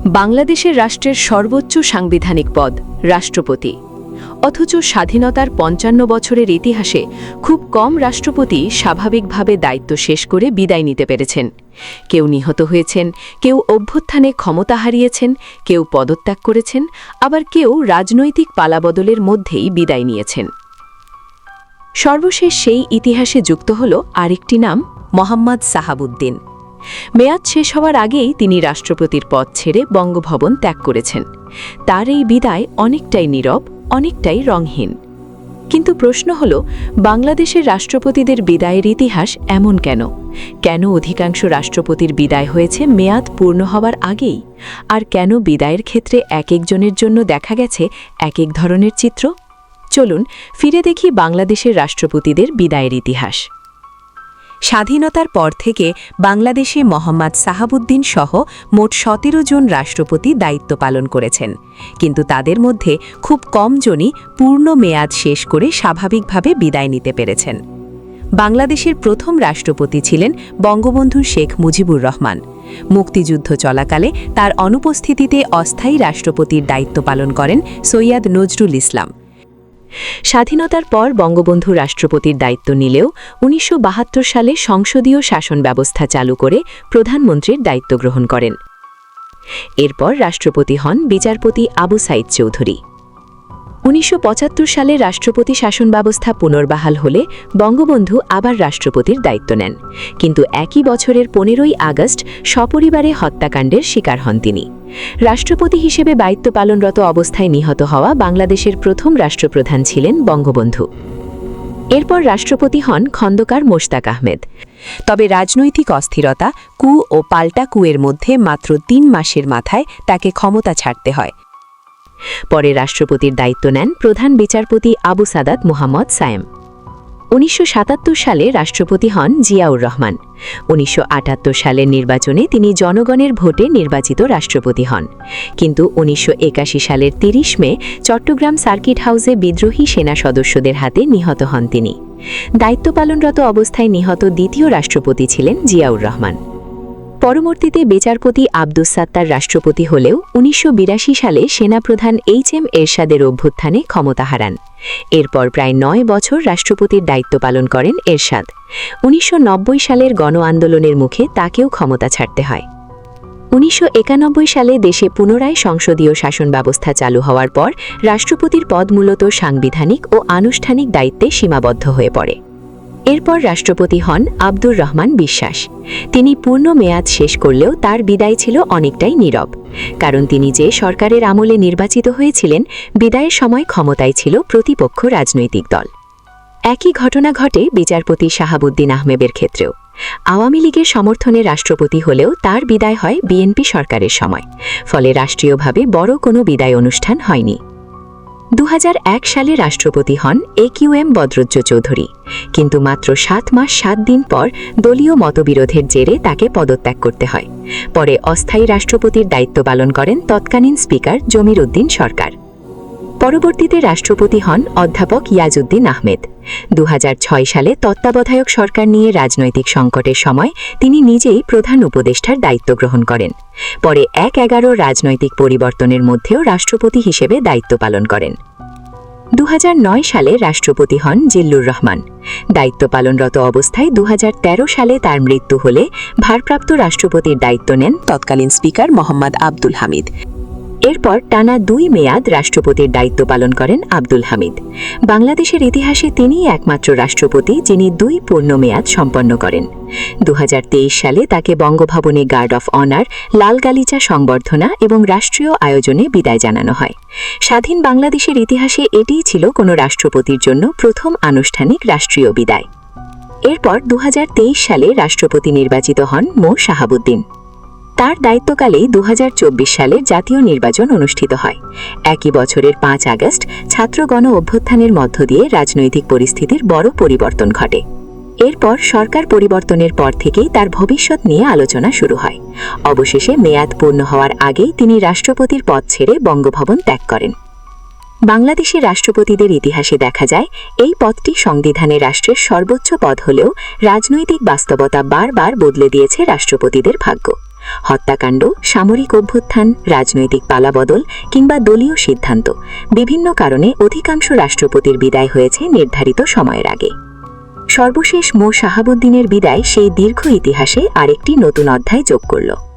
বাংলাদেশের রাষ্ট্রের সর্বোচ্চ সাংবিধানিক পদ রাষ্ট্রপতি। অথচ স্বাধীনতার ৫৫ বছরের ইতিহাসে খুব কম রাষ্ট্রপতি স্বাভাবিকভাবে দায়িত্ব শেষ করে বিদায় নিতে পেরেছেন। কেউ নিহত হয়েছেন, কেউ অভ্যুত্থানে ক্ষমতা হারিয়েছেন, কেউ পদত্যাগ করেছেন, আবার কেউ রাজনৈতিক পালাবদলের মধ্যেই বিদায় নিয়েছেন। সর্বশেষ সেই ইতিহাসে যুক্ত হল আরেকটি নাম, মোহাম্মদ সাহাবউদ্দিন। মেয়াদ শেষ হওয়ার আগেই তিনি রাষ্ট্রপতির পদ ছেড়ে বঙ্গভবন ত্যাগ করেছেন। তার এই বিদায় অনেকটাই নীরব, অনেকটাই রঙহীন। কিন্তু প্রশ্ন হল, বাংলাদেশের রাষ্ট্রপতিদের বিদায়ের ইতিহাস এমন কেন? কেন অধিকাংশ রাষ্ট্রপতির বিদায় হয়েছে মেয়াদ পূর্ণ হওয়ার আগেই? আর কেন বিদায়ের ক্ষেত্রে এক একজনের জন্য দেখা গেছে এক এক ধরনের চিত্র? চলুন ফিরে দেখি বাংলাদেশের রাষ্ট্রপতিদের বিদায়ের ইতিহাস। স্বাধীনতার পর থেকে বাংলাদেশে মোহাম্মদ সাহাবউদ্দিন সহ মোট ১৭ জন রাষ্ট্রপতি দায়িত্ব পালন করেছেন, কিন্তু তাদের মধ্যে খুব কম জনই পূর্ণ মেয়াদ শেষ করে স্বাভাবিকভাবে বিদায় নিতে পেরেছেন। বাংলাদেশের প্রথম রাষ্ট্রপতি ছিলেন বঙ্গবন্ধু শেখ মুজিবুর রহমান। মুক্তিযুদ্ধ চলাকালে তার অনুপস্থিতিতে অস্থায়ী রাষ্ট্রপতির দায়িত্ব পালন করেন সৈয়দ নজরুল ইসলাম। স্বাধীনতার পর বঙ্গবন্ধু রাষ্ট্রপতির দায়িত্ব নিলেও ১৯৭২ সালে সংসদীয় শাসন ব্যবস্থা চালু করে প্রধানমন্ত্রীর দায়িত্ব গ্রহণ করেন। এরপর রাষ্ট্রপতি হন বিচারপতি আবু সাইদ চৌধুরী। ১৯৭৫ সালে রাষ্ট্রপতি শাসন ব্যবস্থা পুনর্বহাল হলে বঙ্গবন্ধু আবার রাষ্ট্রপতির দায়িত্ব নেন, কিন্তু একই বছরের ১৫ই আগস্ট সপরিবারে হত্যাকাণ্ডের শিকার হন তিনি। রাষ্ট্রপতি হিসেবে দায়িত্ব পালনরত অবস্থায় নিহত হওয়া বাংলাদেশের প্রথম রাষ্ট্রপ্রধান ছিলেন বঙ্গবন্ধু। এরপর রাষ্ট্রপতি হন খন্দকার মোশতাক আহমেদ। তবে রাজনৈতিক অস্থিরতা, কু ও পাল্টা কুয়ের মধ্যে মাত্র ৩ মাসের মাথায় তাকে ক্ষমতা ছাড়তে হয়। পরে রাষ্ট্রপতির দায়িত্ব নেন প্রধান বিচারপতি আবু সাদাত মুহাম্মদ সায়েম। ১৯৭৭ সালে রাষ্ট্রপতি হন জিয়াউর রহমান। ১৯৭৮ সালের নির্বাচনে তিনি জনগণের ভোটে নির্বাচিত রাষ্ট্রপতি হন, কিন্তু ১৯৮১ সালের ৩০ মে চট্টগ্রাম সার্কিট হাউসে বিদ্রোহী সেনা সদস্যদের হাতে নিহত হন তিনি। দায়িত্ব পালনরত অবস্থায় নিহত দ্বিতীয় রাষ্ট্রপতি ছিলেন জিয়াউর রহমান। পরবর্তীতে বিচারপতি আব্দুস সাত্তার রাষ্ট্রপতি হলেও ১৯৮২ সালে সেনাপ্রধান এইচ.এম. এরশাদের অভ্যুত্থানে ক্ষমতা হারান। এরপর প্রায় ৯ বছর রাষ্ট্রপতির দায়িত্ব পালন করেন এরশাদ। ১৯৯০ সালের গণ আন্দোলনের মুখে তাকেও ক্ষমতা ছাড়তে হয়। ১৯৯১ সালে দেশে পুনরায় সংসদীয় শাসন ব্যবস্থা চালু হওয়ার পর রাষ্ট্রপতির পদ মূলত সাংবিধানিক ও আনুষ্ঠানিক দায়িত্বে সীমাবদ্ধ হয়ে পড়ে। এরপর রাষ্ট্রপতি হন আব্দুর রহমান বিশ্বাস। তিনি পূর্ণ মেয়াদ শেষ করলেও তার বিদায় ছিল অনেকটাই নীরব, কারণ তিনি যে সরকারের আমলে নির্বাচিত হয়েছিলেন, বিদায়ের সময় ক্ষমতায় ছিল প্রতিপক্ষ রাজনৈতিক দল। একই ঘটনা ঘটে বিচারপতি শাহাবুদ্দিন আহমেদের ক্ষেত্রেও। আওয়ামী লীগের সমর্থনে রাষ্ট্রপতি হলেও তার বিদায় হয় বিএনপি সরকারের সময়, ফলে রাষ্ট্রীয়ভাবে বড় কোনো বিদায় অনুষ্ঠান হয়নি। ২০০১ সালে রাষ্ট্রপতি হন একিউএম বদরুজ্জ চৌধুরী, কিন্তু মাত্র ৭ মাস ৭ দিন পর দলীয় মতবিরোধের জেরে তাকে পদত্যাগ করতে হয়। পরে অস্থায়ী রাষ্ট্রপতির দায়িত্ব পালন করেন তৎকালীন স্পিকার জমির উদ্দিন সরকার। পরবর্তীতে রাষ্ট্রপতি হন অধ্যাপক ইয়াজউদ্দিন আহমেদ। ২০০৬ সালে তত্ত্বাবধায়ক সরকার নিয়ে রাজনৈতিক সংকটের সময় তিনি নিজেই প্রধান উপদেষ্টার দায়িত্ব গ্রহণ করেন। পরে ১-১১ রাজনৈতিক পরিবর্তনের মধ্যেও রাষ্ট্রপতি হিসেবে দায়িত্ব পালন করেন। ২০০৯ সালে রাষ্ট্রপতি হন জিল্লুর রহমান। দায়িত্ব পালনরত অবস্থায় ২০১৩ সালে তার মৃত্যু হলে ভারপ্রাপ্ত রাষ্ট্রপতির দায়িত্ব নেন তৎকালীন স্পিকার মোহাম্মদ আব্দুল হামিদ। এরপর টানা ২ মেয়াদ রাষ্ট্রপতির দায়িত্ব পালন করেন আব্দুল হামিদ। বাংলাদেশের ইতিহাসে তিনিই একমাত্র রাষ্ট্রপতি যিনি ২ পূর্ণ মেয়াদ সম্পন্ন করেন। ২০২৩ সালে তাকে বঙ্গভবনে গার্ড অফ অনার, লাল গালিচা সংবর্ধনা এবং রাষ্ট্রীয় আয়োজনে বিদায় জানানো হয়। স্বাধীন বাংলাদেশের ইতিহাসে এটিই ছিল কোনো রাষ্ট্রপতির জন্য প্রথম আনুষ্ঠানিক রাষ্ট্রীয় বিদায়। এরপর ২০২৩ সালে রাষ্ট্রপতি নির্বাচিত হন মো শাহাবউদ্দিন। তার দায়িত্বকালেই ২০২৪ সালে জাতীয় নির্বাচন অনুষ্ঠিত হয়। একই বছরের ৫ আগস্ট ছাত্র গণ অভ্যুত্থানের মধ্য দিয়ে রাজনৈতিক পরিস্থিতির বড় পরিবর্তন ঘটে। এরপর সরকার পরিবর্তনের পর থেকেই তার ভবিষ্যৎ নিয়ে আলোচনা শুরু হয়। অবশেষে মেয়াদ পূর্ণ হওয়ার আগেই তিনি রাষ্ট্রপতির পদ ছেড়ে বঙ্গভবন ত্যাগ করেন। বাংলাদেশের রাষ্ট্রপতিদের ইতিহাসে দেখা যায়, এই পদটি সংবিধানে রাষ্ট্রের সর্বোচ্চ পদ হলেও রাজনৈতিক বাস্তবতা বারবার বদলে দিয়েছে রাষ্ট্রপতিদের ভাগ্য। হত্যাকাণ্ড, সামরিক অভ্যুত্থান, রাজনৈতিক পালাবদল কিংবা দলীয় সিদ্ধান্ত, বিভিন্ন কারণে অধিকাংশ রাষ্ট্রপতির বিদায় হয়েছে নির্ধারিত সময়ের আগে। সর্বশেষ শাহাবুদ্দিনের বিদায় সেই দীর্ঘ ইতিহাসে আরেকটি নতুন অধ্যায় যোগ করল।